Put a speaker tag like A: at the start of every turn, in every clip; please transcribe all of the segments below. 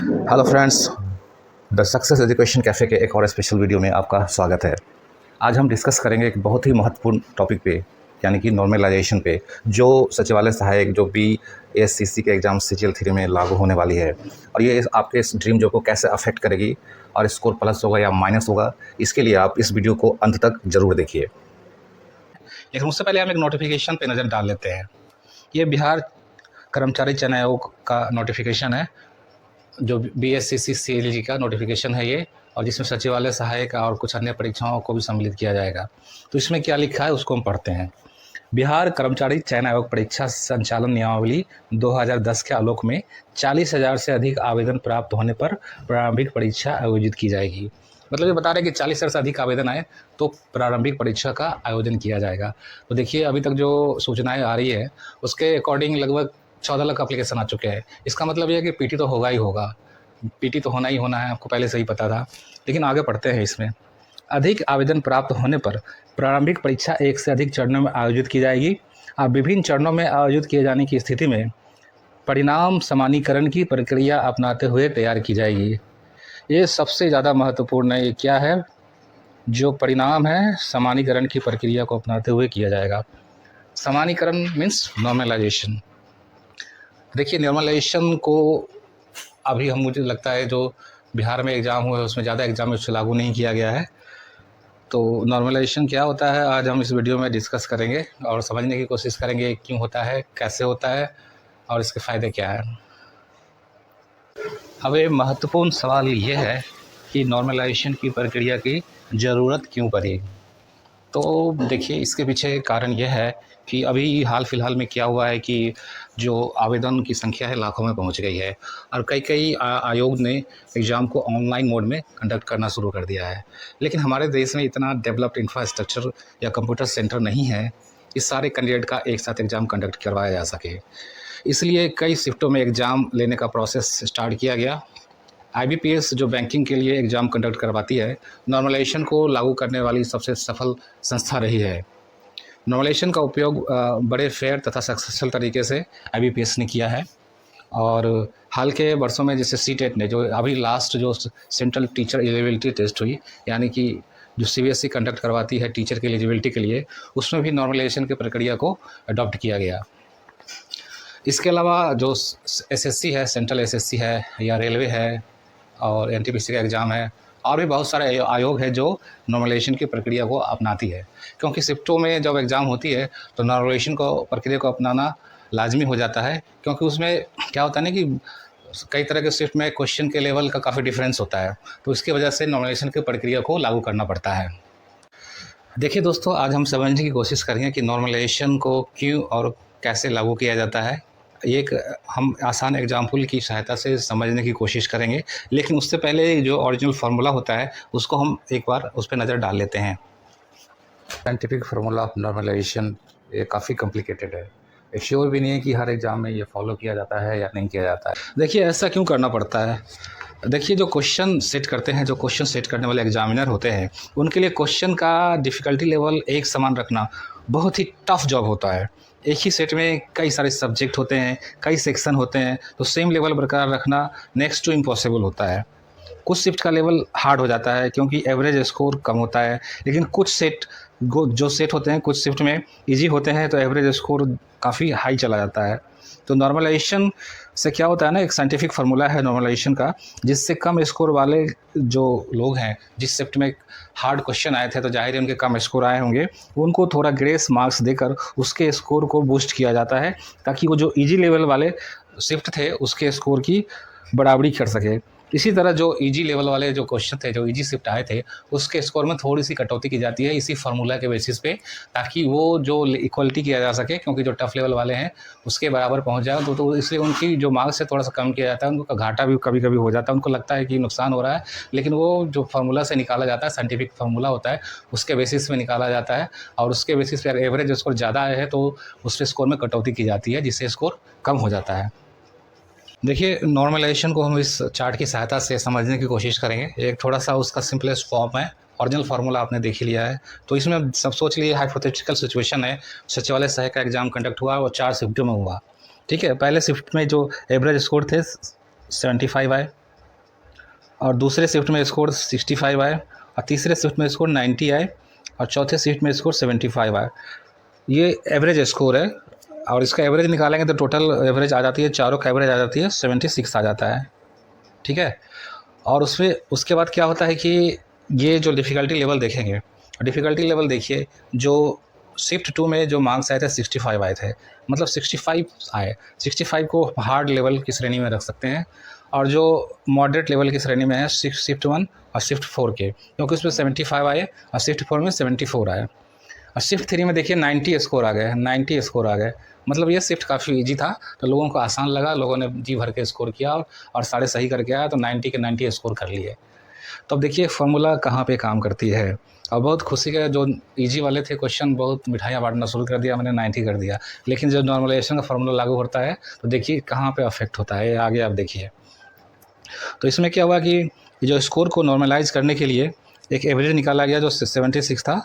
A: Hello friends, the success education cafe के एक और स्पेशल वीडियो में आपका स्वागत है। आज हम डिस्कस करेंगे एक बहुत ही महत्वपूर्ण टॉपिक पे, यानी कि नॉर्मलाइजेशन पे, जो सचिवालय सहायक जो BASCC के एग्ज़ाम CGL 3 में लागू होने वाली है। और ये आपके इस ड्रीम जॉब को कैसे अफेक्ट करेगी और स्कोर प्लस होगा या माइनस होगा, इसके लिए आप इस वीडियो को अंत तक ज़रूर देखिए। लेकिन उससे पहले हम एक नोटिफिकेशन पे नज़र डाल लेते हैं। ये बिहार कर्मचारी चयन आयोग का नोटिफिकेशन है, जो BASCC CLG का नोटिफिकेशन है ये, और जिसमें सचिवालय सहायक और कुछ अन्य परीक्षाओं को भी सम्मिलित किया जाएगा। तो इसमें क्या लिखा है उसको हम पढ़ते हैं। बिहार कर्मचारी चयन आयोग परीक्षा संचालन नियमावली 2010 के आलोक में 40,000 से अधिक आवेदन प्राप्त होने पर प्रारंभिक परीक्षा आयोजित की जाएगी। मतलब ये बता रहे हैं कि 40,000 से अधिक आवेदन आए तो प्रारंभिक परीक्षा का आयोजन किया जाएगा। तो देखिए, अभी तक जो सूचनाएं आ रही है उसके अकॉर्डिंग लगभग 14 लाख एप्लीकेशन आ चुके हैं। इसका मतलब ये है कि PT तो होगा ही होगा, PT तो होना ही होना है, आपको पहले से ही पता था। लेकिन आगे पढ़ते हैं। इसमें अधिक आवेदन प्राप्त होने पर प्रारंभिक परीक्षा एक से अधिक चरणों में आयोजित की जाएगी और विभिन्न चरणों में आयोजित किए जाने की स्थिति में परिणाम समानीकरण की प्रक्रिया अपनाते हुए तैयार की जाएगी। ये सबसे ज़्यादा महत्वपूर्ण है। ये क्या है? जो परिणाम है समानीकरण की प्रक्रिया को अपनाते हुए किया जाएगा। समानीकरण मीन्स नॉर्मलाइजेशन। देखिए, नॉर्मलाइजेशन को अभी मुझे लगता है जो बिहार में एग्ज़ाम हुए उसमें ज़्यादा एग्ज़ाम में उससे लागू नहीं किया गया है। तो नॉर्मलाइजेशन क्या होता है, आज हम इस वीडियो में डिस्कस करेंगे और समझने की कोशिश करेंगे क्यों होता है, कैसे होता है और इसके फ़ायदे क्या हैं। अब ये महत्वपूर्ण सवाल ये है कि नॉर्मलाइजेशन की प्रक्रिया की ज़रूरत क्यों पड़ी। तो देखिए, इसके पीछे कारण यह है कि अभी हाल फिलहाल में क्या हुआ है कि जो आवेदन की संख्या है लाखों में पहुंच गई है और कई आयोग ने एग्ज़ाम को ऑनलाइन मोड में कंडक्ट करना शुरू कर दिया है। लेकिन हमारे देश में इतना डेवलप्ड इंफ्रास्ट्रक्चर या कंप्यूटर सेंटर नहीं है इस सारे कैंडिडेट का एक साथ एग्ज़ाम कंडक्ट करवाया जा सके। इसलिए कई शिफ्टों में एग्ज़ाम लेने का प्रोसेस स्टार्ट किया गया। IBPS जो बैंकिंग के लिए एग्ज़ाम कंडक्ट करवाती है, नॉर्मलाइजेशन को लागू करने वाली सबसे सफल संस्था रही है। नॉर्मलाइजेशन का उपयोग बड़े फेयर तथा सक्सेसफुल तरीके से IBPS ने किया है। और हाल के वर्षों में जैसे CTET ने जो अभी लास्ट जो सेंट्रल टीचर एलिजिबिलिटी टेस्ट हुई, यानी कि जो CBSE कंडक्ट करवाती है टीचर की एलिजिबिलिटी के लिए, उसमें भी नॉर्मलाइजेशन की प्रक्रिया को अडॉप्ट किया गया। इसके अलावा जो SSC है, सेंट्रल SSC है या रेलवे है और NTPC का एग्ज़ाम है, और भी बहुत सारे आयोग है जो नॉर्मलाइजेशन की प्रक्रिया को अपनाती है। क्योंकि शिफ्टों में जब एग्ज़ाम होती है तो नॉर्मलाइजेशन को प्रक्रिया को अपनाना लाजमी हो जाता है, क्योंकि उसमें क्या होता है ना कि कई तरह के शिफ्ट में क्वेश्चन के लेवल का काफ़ी डिफरेंस होता है, तो इसकी वजह से नॉर्मलाइजेशन की प्रक्रिया को लागू करना पड़ता है। देखिए दोस्तों, आज हम समझने की कोशिश करेंगे कि नॉर्मलाइजेशन को क्यों और कैसे लागू किया जाता है। एक हम आसान एग्जाम्पल की सहायता से समझने की कोशिश करेंगे, लेकिन उससे पहले जो ओरिजिनल फार्मूला होता है उसको हम एक बार उस पर नज़र डाल लेते हैं। साइंटिफिक फार्मूला ऑफ नॉर्मलाइजेशन ये काफ़ी कॉम्प्लिकेटेड है। श्योर भी नहीं है कि हर एग्ज़ाम में ये फॉलो किया जाता है या नहीं किया जाता है। देखिए, ऐसा क्यों करना पड़ता है। देखिए, जो क्वेश्चन सेट करते हैं, जो क्वेश्चन सेट करने वाले एग्जामिनर होते हैं, उनके लिए क्वेश्चन का डिफ़िकल्टी लेवल एक समान रखना बहुत ही टफ जॉब होता है। एक ही सेट में कई सारे सब्जेक्ट होते हैं, कई सेक्शन होते हैं, तो सेम लेवल बरकरार रखना नेक्स्ट टू इम्पॉसिबल होता है। कुछ शिफ्ट का लेवल हार्ड हो जाता है क्योंकि एवरेज स्कोर कम होता है, लेकिन कुछ सेट जो सेट होते हैं कुछ शिफ्ट में इजी होते हैं तो एवरेज स्कोर काफ़ी हाई चला जाता है। तो नॉर्मलाइजेशन से क्या होता है ना, एक साइंटिफिक फार्मूला है नॉर्मलाइजेशन का, जिससे कम स्कोर वाले जो लोग हैं, जिस शिफ्ट में हार्ड क्वेश्चन आए थे तो जाहिर है उनके कम स्कोर आए होंगे, उनको थोड़ा ग्रेस मार्क्स देकर उसके स्कोर को बूस्ट किया जाता है, ताकि वो जो ईजी लेवल वाले शिफ्ट थे उसके स्कोर की बराबरी कर सके। इसी तरह जो इजी लेवल वाले जो क्वेश्चन थे, जो इजी शिफ्ट आए थे, उसके स्कोर में थोड़ी सी कटौती की जाती है इसी फार्मूला के बेसिस पे, ताकि वो जो इक्वलिटी किया जा सके, क्योंकि जो टफ लेवल वाले हैं उसके बराबर पहुंच जाए। तो इसलिए उनकी जो मार्क्स है थोड़ा सा कम किया जाता है, उनका घाटा भी कभी कभी हो जाता है, उनको लगता है कि नुकसान हो रहा है, लेकिन वो जो फार्मूला से निकाला जाता है, साइंटिफिक फार्मूला होता है, उसके बेसिस पे निकाला जाता है, और उसके बेसिस पे एवरेज स्कोर ज़्यादा है तो उसके स्कोर में कटौती की जाती है, जिससे स्कोर कम हो जाता है। देखिए, नॉर्मलाइजेशन को हम इस चार्ट की सहायता से समझने की कोशिश करेंगे। एक थोड़ा सा उसका सिंपलेस्ट फॉर्म है, ओरिजिनल फार्मूला आपने देख ही लिया है। तो इसमें सब सोच लिए हाइपोथेटिकल सिचुएशन है, सचिवालय सहायक का एग्जाम कंडक्ट हुआ और 4 शिफ्टों में हुआ। ठीक है, पहले शिफ्ट में जो एवरेज स्कोर थे 75 आए, और दूसरे शिफ्ट में स्कोर 65 आए, और तीसरे शिफ्ट में स्कोर 90 आए, और चौथे शिफ्ट में स्कोर 75 आए। ये एवरेज स्कोर है, और इसका एवरेज निकालेंगे तो टोटल एवरेज आ जाती है, चारों का एवरेज आ जाती है 76 आ जाता है। ठीक है। और उसमें उसके बाद क्या होता है कि ये जो डिफ़िकल्टी लेवल देखेंगे, डिफ़िकल्टी लेवल देखिए, जो शिफ्ट 2 में जो मार्क्स आए थे 65 आए थे, मतलब 65 आए। 65 को हार्ड लेवल की श्रेणी में रख सकते हैं, और जो मॉडरेट लेवल की श्रेणी में है शिफ्ट 1 और शिफ्ट 4 के, क्योंकि उसमें 75 आए और शिफ्ट 4 में 74 आए। और शिफ्ट 3 में देखिए 90 स्कोर आ गए, 90 स्कोर आ गए। मतलब ये शिफ्ट काफ़ी ईजी था, तो लोगों को आसान लगा, लोगों ने जी भर के स्कोर किया और सारे सही करके आया, तो 90 के 90 स्कोर कर लिए। तो अब देखिए फार्मूला कहाँ पे काम करती है। और बहुत खुशी का, जो इजी वाले थे क्वेश्चन, बहुत मिठाइयाँ बांटना शुरू कर दिया, मैंने 90 कर दिया। लेकिन जब नॉर्मलाइजेशन का फार्मूला लागू होता है तो देखिए कहाँ पे अफेक्ट होता है, आगे आप देखिए। तो इसमें क्या हुआ कि जो स्कोर को नॉर्मलाइज करने के लिए एक एवरेज निकाला गया जो 76 था,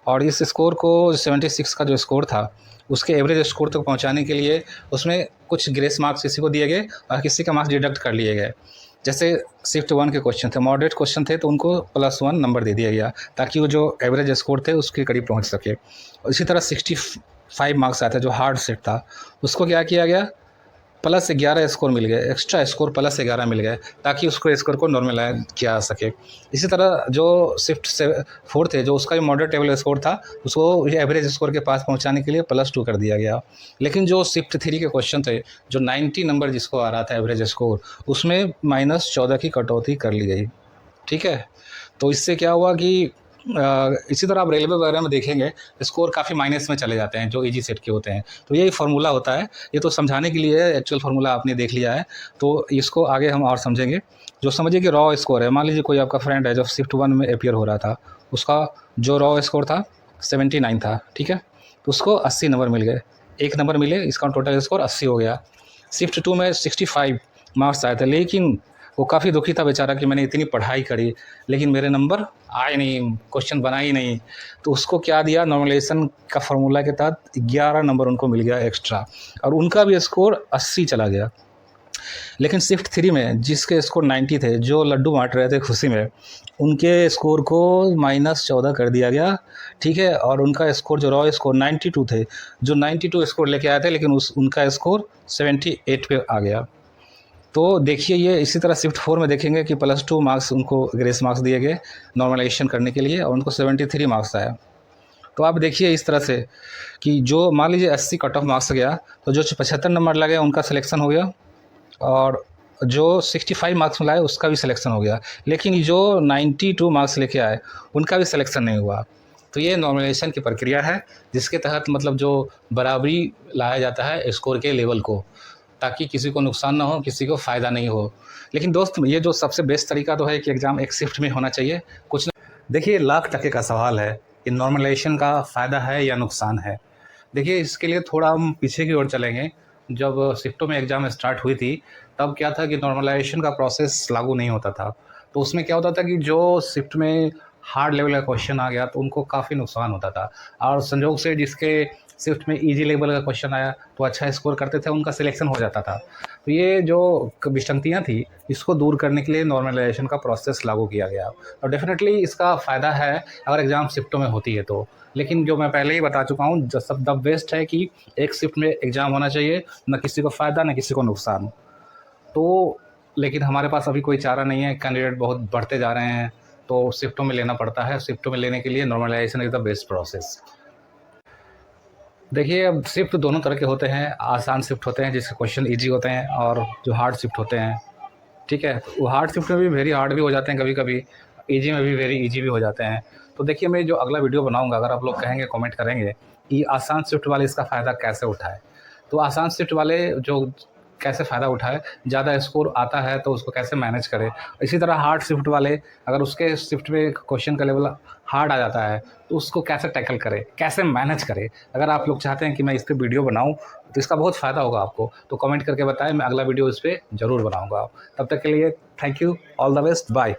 A: और इस स्कोर को 76 का जो स्कोर था उसके एवरेज स्कोर तक पहुंचाने के लिए उसमें कुछ ग्रेस मार्क्स किसी को दिए गए और किसी का मार्क्स डिडक्ट कर लिए गए। जैसे शिफ्ट 1 के क्वेश्चन थे, मॉडरेट क्वेश्चन थे, तो उनको +1 नंबर दे दिया गया ताकि वो जो एवरेज स्कोर थे उसके करीब पहुंच सके। और इसी तरह 65 मार्क्स आया था जो हार्ड शिफ्ट था, उसको क्या किया गया, +11 स्कोर मिल गए, एक्स्ट्रा स्कोर +11 मिल गए ताकि उसको स्कोर को नॉर्मलाइज किया जा सके। इसी तरह जो शिफ्ट 4 थे, जो उसका भी मॉडरेट लेवल स्कोर था, उसको एवरेज स्कोर के पास पहुंचाने के लिए +2 कर दिया गया। लेकिन जो शिफ्ट 3 के क्वेश्चन थे, जो 90 नंबर जिसको आ रहा था एवरेज स्कोर, उसमें -14 की कटौती कर ली गई। ठीक है। तो इससे क्या हुआ कि इसी तरह आप रेलवे वगैरह में देखेंगे स्कोर काफ़ी माइनस में चले जाते हैं जो इजी सेट के होते हैं। तो यही फार्मूला होता है, ये तो समझाने के लिए एक्चुअल फार्मूला आपने देख लिया है, तो इसको आगे हम और समझेंगे। जो समझिए कि रॉ स्कोर है, मान लीजिए कोई आपका फ्रेंड है जो शिफ्ट 1 में अपियर हो रहा था, उसका जो रॉ स्कोर था 79 था। ठीक है। तो उसको 80 नंबर मिल गए, 1 नंबर मिले, इसका टोटल स्कोर 80 हो गया। शिफ्ट 2 में 65 मार्क्स आए थे, लेकिन वो काफ़ी दुखी था बेचारा कि मैंने इतनी पढ़ाई करी लेकिन मेरे नंबर आए नहीं, क्वेश्चन बना ही नहीं। तो उसको क्या दिया, नॉर्मलाइजेशन का फार्मूला के तहत 11 नंबर उनको मिल गया एक्स्ट्रा, और उनका भी स्कोर 80 चला गया। लेकिन शिफ्ट 3 में जिसके स्कोर 90 थे, जो लड्डू बांट रहे थे खुशी में, उनके स्कोर को -14 कर दिया गया। ठीक है। और उनका स्कोर जो रॉ स्कोर 92 थे, जो 92 स्कोर लेके आए थे, लेकिन उनका स्कोर 78 पे आ गया। तो देखिए ये इसी तरह शिफ्ट 4 में देखेंगे कि +2 मार्क्स उनको ग्रेस मार्क्स दिए गए नॉर्मलाइजेशन करने के लिए, और उनको 73 मार्क्स आया। तो आप देखिए इस तरह से कि जो मान लीजिए 80 कट ऑफ मार्क्स गया, तो जो 75 नंबर लगे उनका सिलेक्शन हो गया, और जो 65 मार्क्स में लाए उसका भी सिलेक्शन हो गया। लेकिन जो 92 मार्क्स लेके आए उनका भी सिलेक्शन नहीं हुआ। तो ये नॉर्मलाइजेशन की प्रक्रिया है जिसके तहत मतलब जो बराबरी लाया जाता है स्कोर के लेवल को, ताकि किसी को नुकसान ना हो, किसी को फ़ायदा नहीं हो। लेकिन दोस्त ये जो सबसे बेस्ट तरीका तो है कि एग्ज़ाम एक शिफ्ट में होना चाहिए। कुछ ना देखिए, लाख टके का सवाल है कि नॉर्मलाइजेशन का फ़ायदा है या नुकसान है। देखिए इसके लिए थोड़ा हम पीछे की ओर चलेंगे। जब शिफ्टों में एग्ज़ाम स्टार्ट हुई थी तब क्या था कि नॉर्मलाइजेशन का प्रोसेस लागू नहीं होता था। तो उसमें क्या होता था कि जो शिफ्ट में हार्ड लेवल का क्वेश्चन आ गया तो उनको काफ़ी नुकसान होता था, और संजोग से जिसके शिफ्ट में इजी लेवल का क्वेश्चन आया तो अच्छा स्कोर करते थे, उनका सिलेक्शन हो जाता था। तो ये जो विसंगतियाँ थी इसको दूर करने के लिए नॉर्मलाइजेशन का प्रोसेस लागू किया गया, और डेफिनेटली इसका फ़ायदा है अगर एग्ज़ाम शिफ्टों में होती है तो। लेकिन जो मैं पहले ही बता चुका हूँ, जो सब द बेस्ट है कि एक शिफ्ट में एग्ज़ाम होना चाहिए, न किसी को फ़ायदा न किसी को नुकसान। तो लेकिन हमारे पास अभी कोई चारा नहीं है, कैंडिडेट बहुत बढ़ते जा रहे हैं, तो शिफ्टों में लेना पड़ता है। शिफ्टों में लेने के लिए normalization is the best process. देखिए अब शिफ्ट दोनों तरह के होते हैं, आसान शिफ्ट होते हैं जिसके क्वेश्चन इजी होते हैं, और जो हार्ड शिफ्ट होते हैं। ठीक है। तो वो हार्ड शिफ्ट में भी वेरी हार्ड भी हो जाते हैं कभी कभी, इजी में भी वेरी इजी भी हो जाते हैं। तो देखिए मैं जो अगला वीडियो बनाऊंगा, अगर आप लोग कहेंगे, कमेंट करेंगे कि आसान शिफ्ट वाले इसका फ़ायदा कैसे उठाए, तो आसान शिफ्ट वाले जो कैसे फ़ायदा उठाए, ज़्यादा स्कोर आता है तो उसको कैसे मैनेज करे। इसी तरह हार्ड शिफ्ट वाले, अगर उसके शिफ्ट में क्वेश्चन का लेवल हार्ड आ जाता है तो उसको कैसे टैकल करे, कैसे मैनेज करे। अगर आप लोग चाहते हैं कि मैं इस पर वीडियो बनाऊँ तो इसका बहुत फ़ायदा होगा आपको, तो कमेंट करके बताएं, मैं अगला वीडियो इस पर ज़रूर बनाऊँगा। तब तक के लिए thank you, all the best, bye.